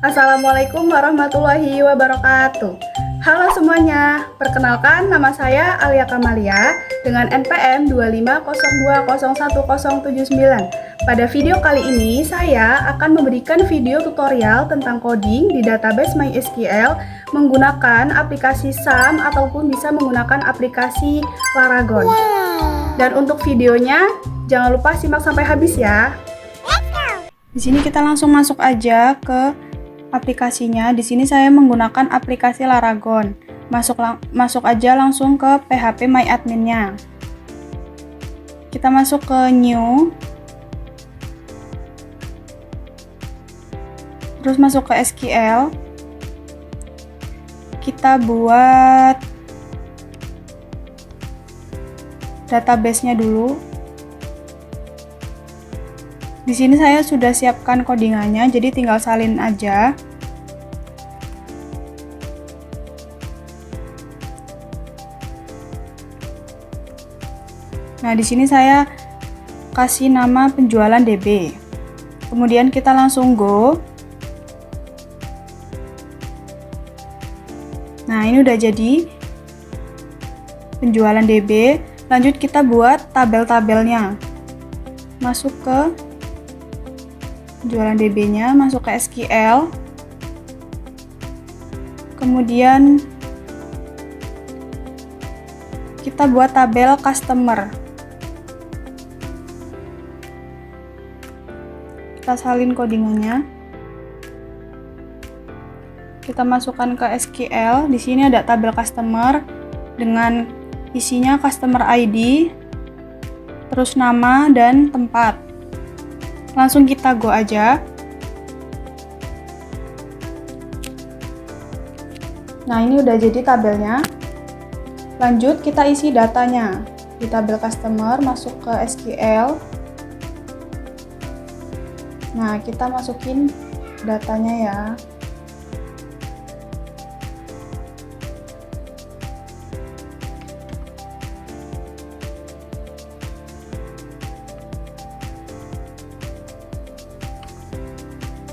Assalamualaikum warahmatullahi wabarakatuh. Halo semuanya, perkenalkan nama saya Alia Kamalia dengan NPM 250201079. Pada video kali ini saya akan memberikan video tutorial tentang coding di database MySQL menggunakan aplikasi SAM ataupun bisa menggunakan aplikasi Laragon. Dan untuk videonya jangan lupa simak sampai habis ya. Di sini kita langsung masuk aja ke aplikasinya. Di sini saya menggunakan aplikasi Laragon. Masuk aja langsung ke PHP My Admin-nya. Kita masuk ke New. Terus masuk ke SQL. Kita buat database-nya dulu. Di sini saya sudah siapkan codingannya, jadi tinggal salin aja. Nah, di sini saya kasih nama penjualan DB. Kemudian kita langsung go. Nah, ini udah jadi penjualan DB. Lanjut kita buat tabel-tabelnya. Masuk ke penjualan DB-nya, masuk ke SQL. Kemudian kita buat tabel customer. Kita salin codingannya. Kita masukkan ke SQL. Di sini ada tabel customer dengan isinya customer ID, terus nama dan tempat. Langsung kita go aja. Nah, ini udah jadi tabelnya. Lanjut kita isi datanya. Di tabel customer masuk ke SQL. Nah, kita masukin datanya ya.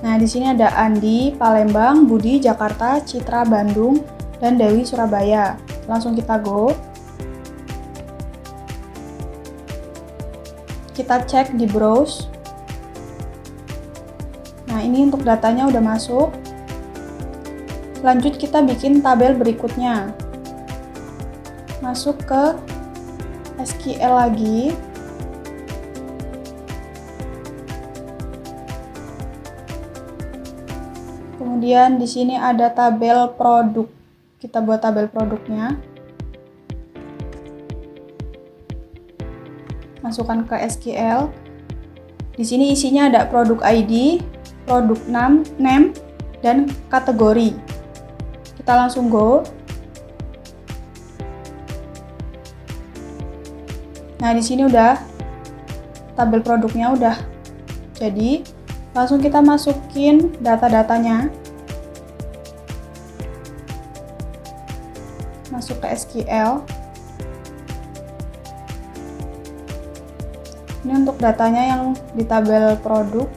Nah, di sini ada Andi, Palembang, Budi, Jakarta, Citra, Bandung, dan Dewi, Surabaya. Langsung kita go. Kita cek di browse. Nah, ini untuk datanya udah masuk. Lanjut kita bikin tabel berikutnya. Masuk ke SQL lagi. Kemudian di sini ada tabel produk. Kita buat tabel produknya. Masukkan ke SQL. Di sini isinya ada produk ID, produk name, dan kategori. Kita langsung go. Nah, di sini udah tabel produknya udah jadi. Langsung kita masukin data-datanya. Masuk ke SQL. Ini untuk datanya yang di tabel produk.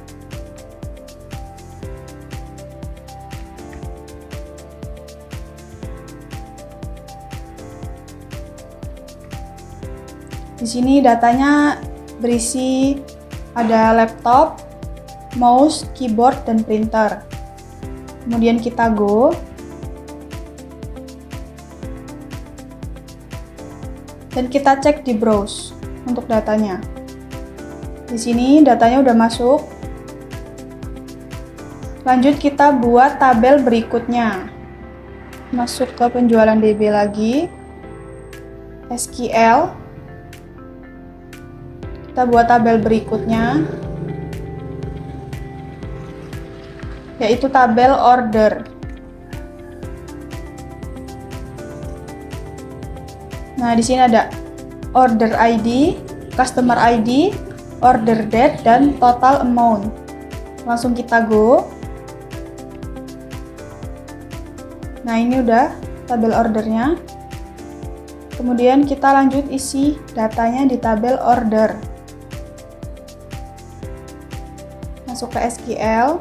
Di sini datanya berisi ada laptop, mouse, keyboard, dan printer. Kemudian kita go. Dan kita cek di browse untuk datanya. Di sini datanya udah masuk. Lanjut kita buat tabel berikutnya. Masuk ke penjualan DB lagi. SQL. Kita buat tabel berikutnya, yaitu tabel order. Nah, di sini ada order ID, customer ID, order date, dan total amount. Langsung kita go. Nah, ini udah tabel ordernya. Kemudian kita lanjut isi datanya di tabel order. Masuk ke SQL.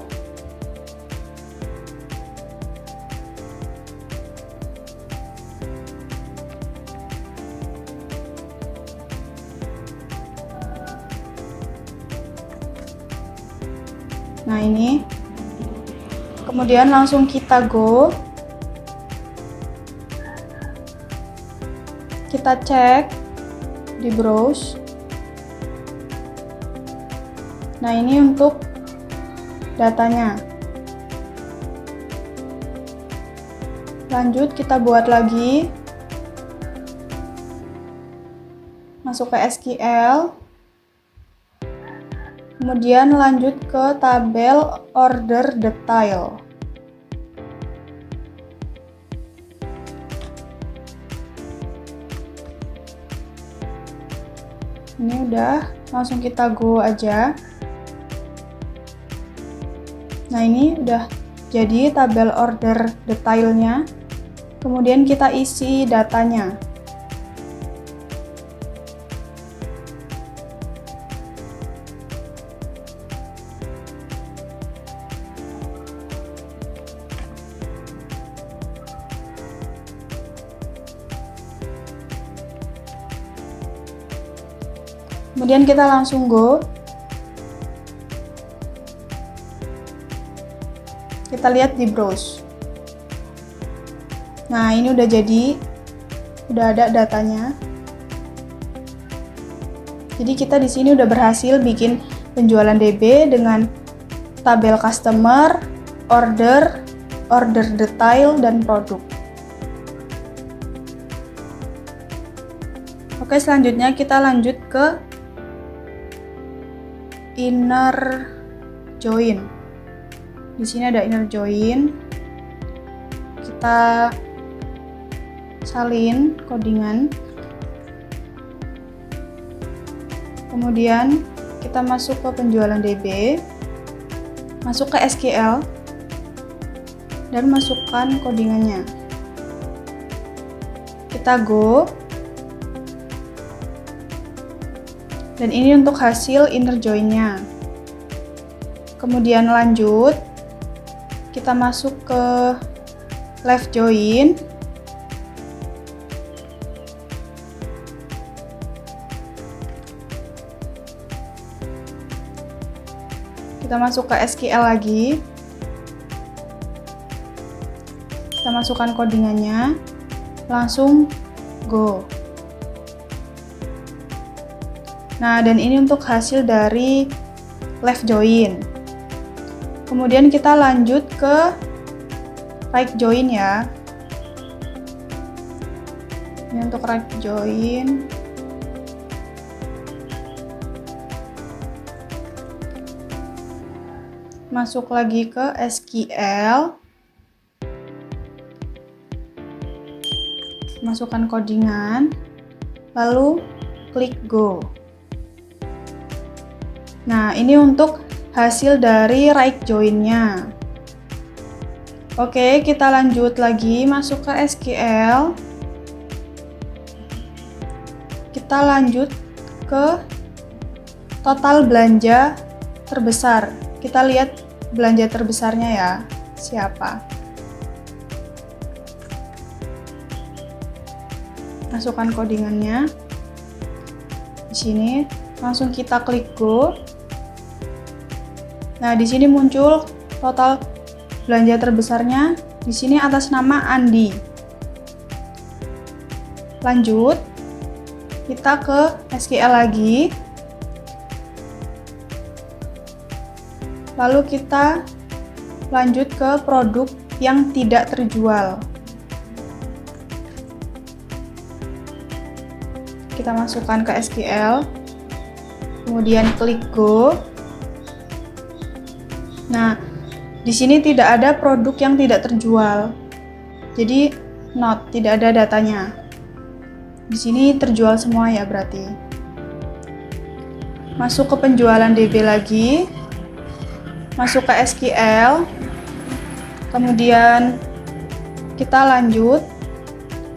Nah, ini. Kemudian langsung kita go. Kita cek di browse. Nah, ini untuk datanya. Lanjut kita buat lagi. Masuk ke SQL. Kemudian lanjut ke tabel order detail. Ini udah, langsung kita go aja. Nah, ini udah jadi tabel order detailnya. Kemudian kita isi datanya. Kemudian kita langsung go. Kita lihat di browse. Nah, ini udah jadi, udah ada datanya. Jadi kita di sini udah berhasil bikin penjualan DB dengan tabel customer, order, order detail, dan produk. Oke, selanjutnya kita lanjut ke inner join. Di sini ada inner join. Kita salin codingan. Kemudian kita masuk ke penjualan DB. Masuk ke SQL dan masukkan codingannya. Kita go. Dan ini untuk hasil inner join-nya. Kemudian lanjut, kita masuk ke left join. Kita masuk ke SQL lagi. Kita masukkan codingannya. Langsung go. Nah, dan ini untuk hasil dari left join. Kemudian kita lanjut ke right join ya. Ini untuk right join. Masuk lagi ke SQL. Masukkan codingan. Lalu klik go. Nah, ini untuk hasil dari right join-nya. Oke, kita lanjut lagi masuk ke SQL. Kita lanjut ke total belanja terbesar. Kita lihat belanja terbesarnya ya, siapa. Masukkan codingannya. Di sini langsung kita klik go. Nah, di sini muncul total belanja terbesarnya. Di sini atas nama Andi. Lanjut, kita ke SQL lagi. Lalu kita lanjut ke produk yang tidak terjual. Kita masukkan ke SQL. Kemudian klik go. Nah, di sini tidak ada produk yang tidak terjual. Jadi tidak ada datanya. Di sini terjual semua ya berarti. Masuk ke penjualan DB lagi. Masuk ke SQL. Kemudian kita lanjut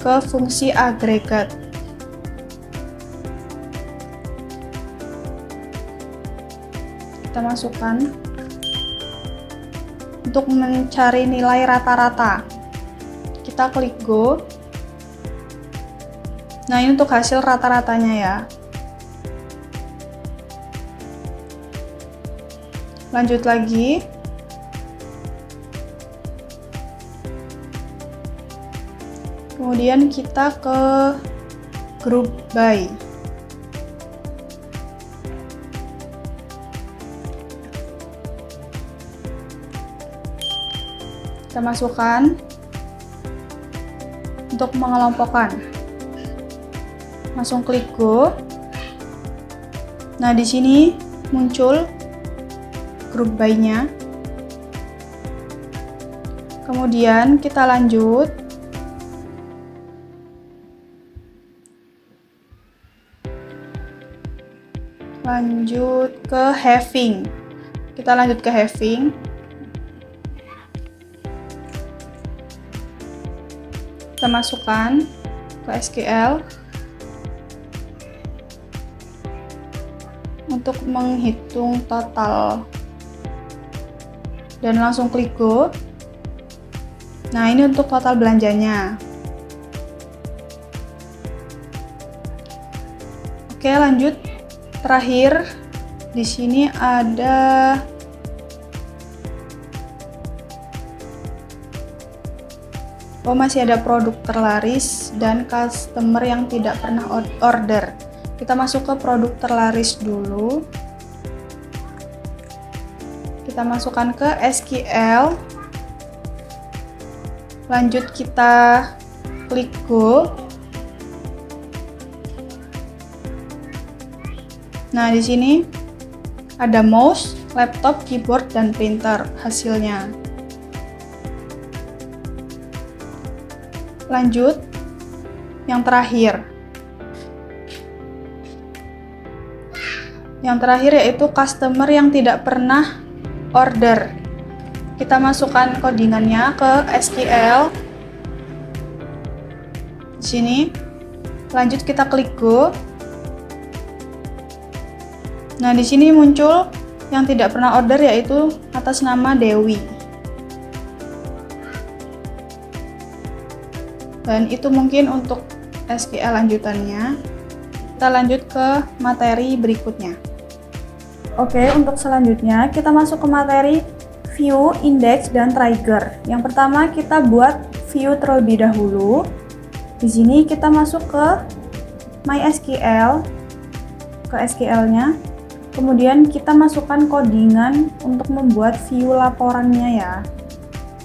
ke fungsi agregat. Kita masukkan untuk mencari nilai rata-rata. Kita klik go. Nah, ini untuk hasil rata-ratanya ya. Lanjut lagi. Kemudian kita ke group by. Kita masukkan untuk mengelompokkan. Langsung klik go. Nah, di sini muncul group by-nya. Kemudian kita lanjut ke having. Kita lanjut ke having. Kita masukkan ke SQL untuk menghitung total dan langsung klik go. Nah, ini untuk total belanjanya. Oke, lanjut. Terakhir di sini ada masih ada produk terlaris dan customer yang tidak pernah order. Kita masuk ke produk terlaris dulu. Kita masukkan ke SQL. Lanjut kita klik go. Nah, di sini ada mouse, laptop, keyboard, dan printer hasilnya. Lanjut, yang terakhir. Yang terakhir yaitu customer yang tidak pernah order. Kita masukkan codingannya ke SQL. Di sini. Lanjut kita klik go. Nah, di sini muncul yang tidak pernah order yaitu atas nama Dewi. Dan itu mungkin untuk SQL lanjutannya. Kita lanjut ke materi berikutnya. Oke, untuk selanjutnya kita masuk ke materi view, index, dan trigger. Yang pertama kita buat view terlebih dahulu. Di sini kita masuk ke MySQL, ke SQL-nya. Kemudian kita masukkan codingan untuk membuat view laporannya ya.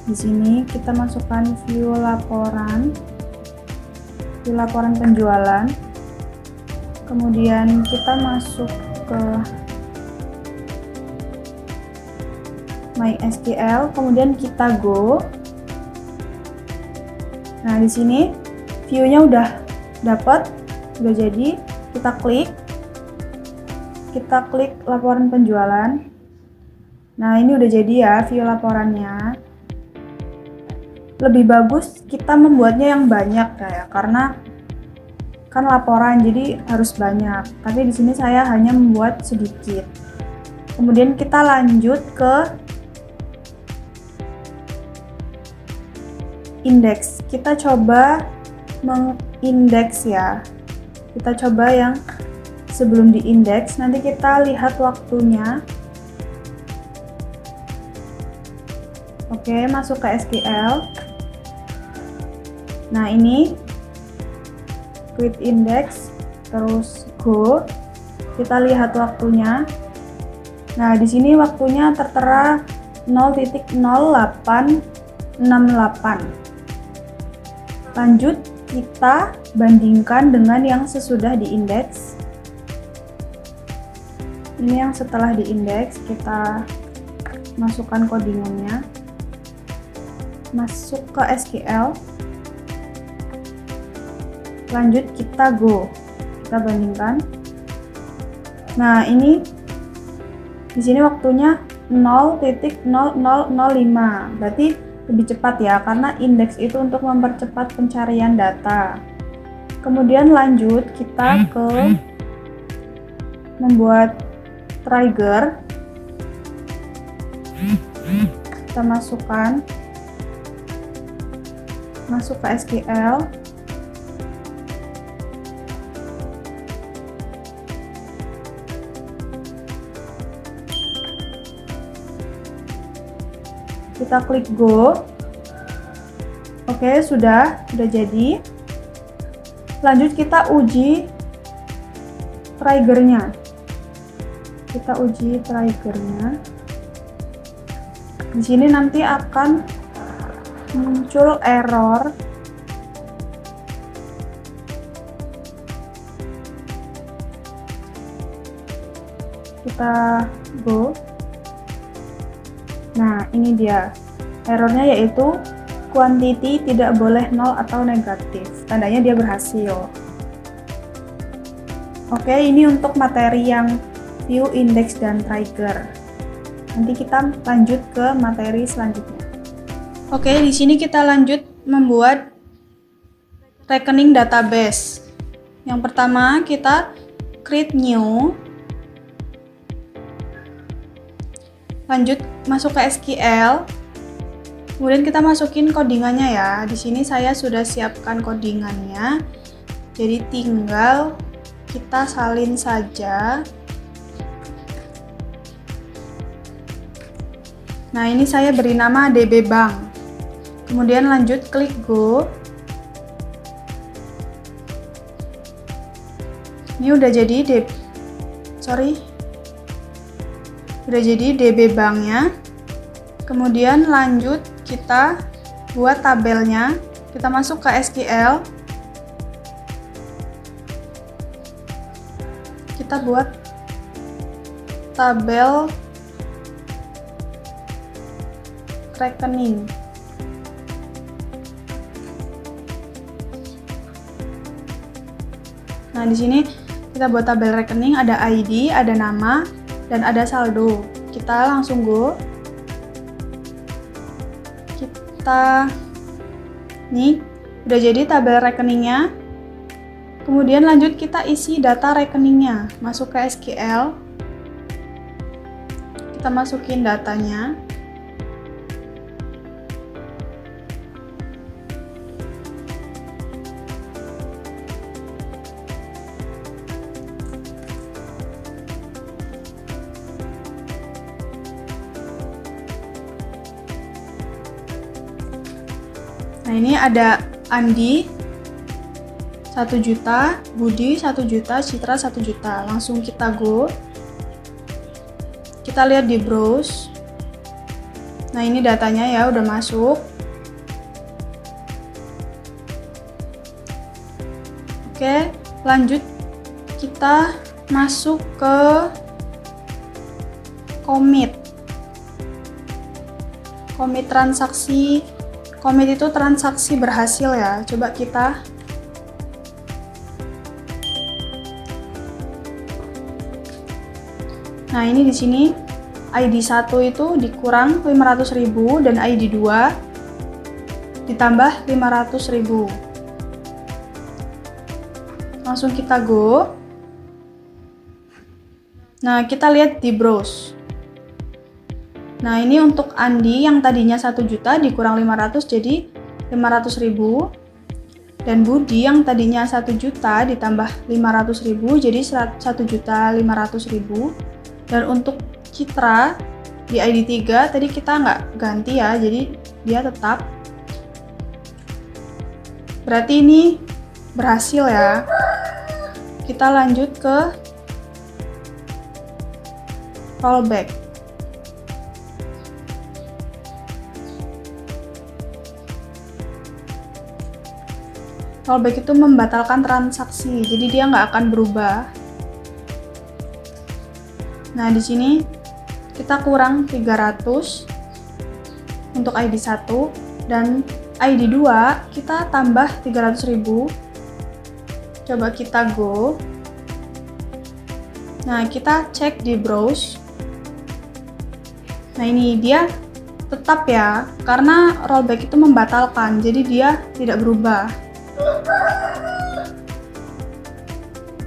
Di sini kita masukkan view laporan penjualan. Kemudian kita masuk ke MySQL, kemudian kita go. Nah, di sini view-nya udah dapat, udah jadi. Kita klik laporan penjualan. Nah, ini udah jadi ya view laporannya. Lebih bagus kita membuatnya yang banyak ya, karena kan laporan jadi harus banyak. Tapi di sini saya hanya membuat sedikit. Kemudian kita lanjut ke indeks. Kita coba mengindeks ya. Kita coba yang sebelum diindeks. Nanti kita lihat waktunya. Oke, masuk ke SQL. Nah, ini quit index, terus go. Kita lihat waktunya. Nah, di sini waktunya tertera 0.0868. Lanjut, kita bandingkan dengan yang sesudah diindeks. Ini yang setelah diindeks, kita masukkan codingannya. Masuk ke SQL. Lanjut kita go. Kita bandingkan. Nah, ini di sini waktunya 0.0005. Berarti lebih cepat ya, karena indeks itu untuk mempercepat pencarian data. Kemudian lanjut kita ke membuat trigger. Kita masuk ke SQL. Kita klik go. Oke, sudah jadi. Lanjut kita uji triggernya. Kita uji triggernya. Di sini nanti akan muncul error. Kita go. Nah, ini dia. Errornya yaitu quantity tidak boleh 0 atau negatif. Tandanya dia berhasil. Oke, ini untuk materi yang view, index, dan trigger. Nanti kita lanjut ke materi selanjutnya. Oke, di sini kita lanjut membuat rekening database. Yang pertama, kita create new. Lanjut masuk ke SQL. Kemudian kita masukin codingannya ya. Di sini saya sudah siapkan codingannya. Jadi tinggal kita salin saja. Nah, ini saya beri nama DB Bank. Kemudian lanjut klik go. Ini udah jadi DB Banknya. Kemudian lanjut kita buat tabelnya. Kita masuk ke SQL. Kita buat tabel rekening. Nah, di sini kita buat tabel rekening, ada ID, ada nama, dan ada saldo. Kita langsung go. Nih, udah jadi tabel rekeningnya. Kemudian lanjut kita isi data rekeningnya. Masuk ke SQL. Kita masukin datanya. Nah, ini ada Andi 1 juta, Budi 1 juta, Citra 1 juta. Langsung kita go. Kita lihat di browse. Nah, ini datanya ya udah masuk. Oke, lanjut kita masuk ke commit transaksi. Commit itu transaksi berhasil ya. Coba kita Nah, ini di sini ID 1 itu dikurang 500.000 dan ID 2 ditambah 500.000. Langsung kita go. Nah, kita lihat di browse. Nah, ini untuk Andi yang tadinya 1 juta dikurang 500 jadi 500.000. Dan Budi yang tadinya 1 juta ditambah 500.000 jadi 1.500.000. Dan untuk Citra di ID 3 tadi kita nggak ganti ya, jadi dia tetap. Berarti ini berhasil ya. Kita lanjut ke rollback. Rollback itu membatalkan transaksi, jadi dia nggak akan berubah. Nah, di sini kita kurang 300 untuk ID 1 dan ID 2 kita tambah 300.000. Coba kita go. Nah, kita cek di browse. Nah, ini dia tetap ya, karena rollback itu membatalkan, jadi dia tidak berubah.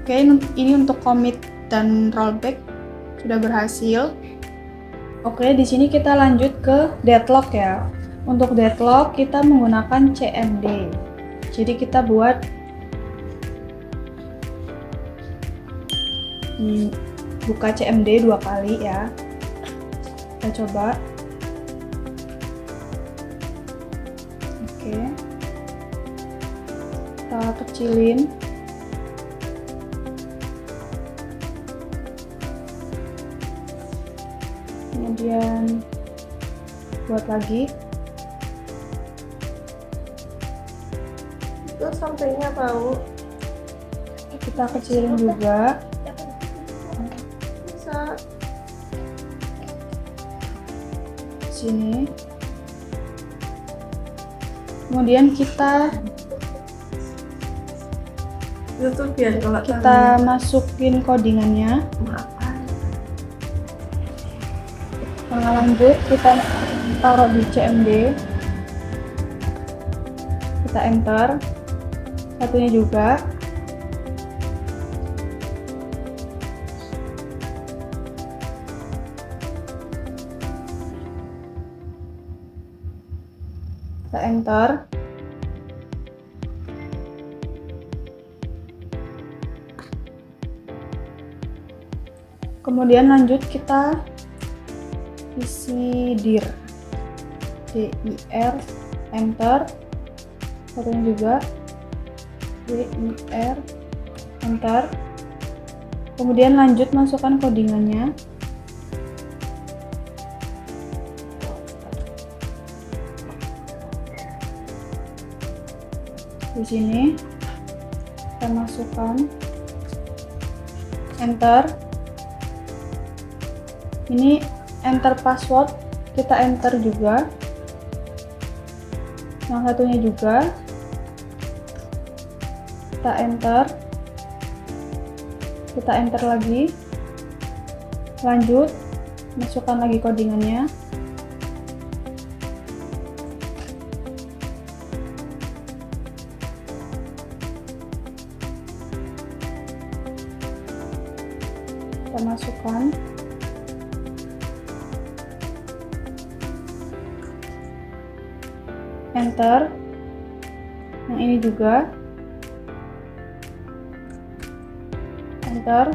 Oke, ini untuk commit dan rollback sudah berhasil. Oke, di sini kita lanjut ke deadlock ya. Untuk deadlock kita menggunakan CMD. Jadi kita buat buka CMD 2 kali ya. Kita coba. kecilin. Kemudian buat lagi. Itu sampingnya tahu. Kita kecilin juga. Bisa. Sini. Kemudian kita Itu biar kalau masukin codingannya. Nah, lanjut kita taruh di CMD. Kita enter. Satunya juga. Kita enter. Kemudian lanjut kita isi dir. dir, enter. Satunya juga dir, enter. Kemudian lanjut masukkan codingannya. Di sini kita masukkan, enter. Ini enter password, kita enter juga. Yang satunya juga kita enter lagi. Lanjut masukkan lagi codingannya. Kita masukkan, enter. Yang ini juga enter.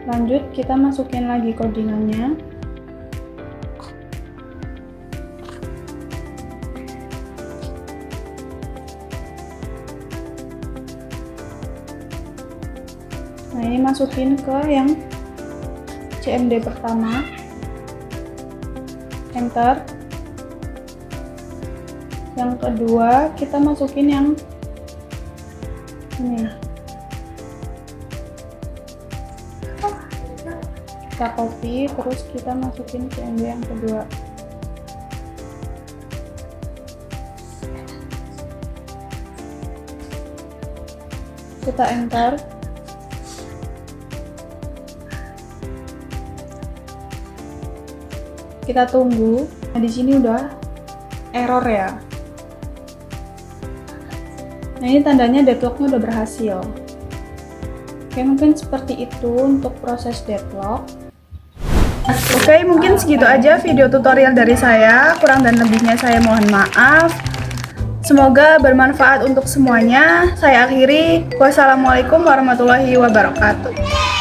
Lanjut kita masukin lagi codingannya. Nah, ini masukin ke yang CMD pertama, enter. Yang kedua kita masukin yang ini, kita copy terus kita masukin CMD yang kedua. Kita enter. Kita tunggu. Nah, di sini udah error ya. Nah, ini tandanya deadlocknya udah berhasil. Oke, mungkin seperti itu untuk proses deadlock. Oke, mungkin segitu aja video tutorial dari saya. Kurang dan lebihnya saya mohon maaf. Semoga bermanfaat untuk semuanya. Saya akhiri. Wassalamualaikum warahmatullahi wabarakatuh.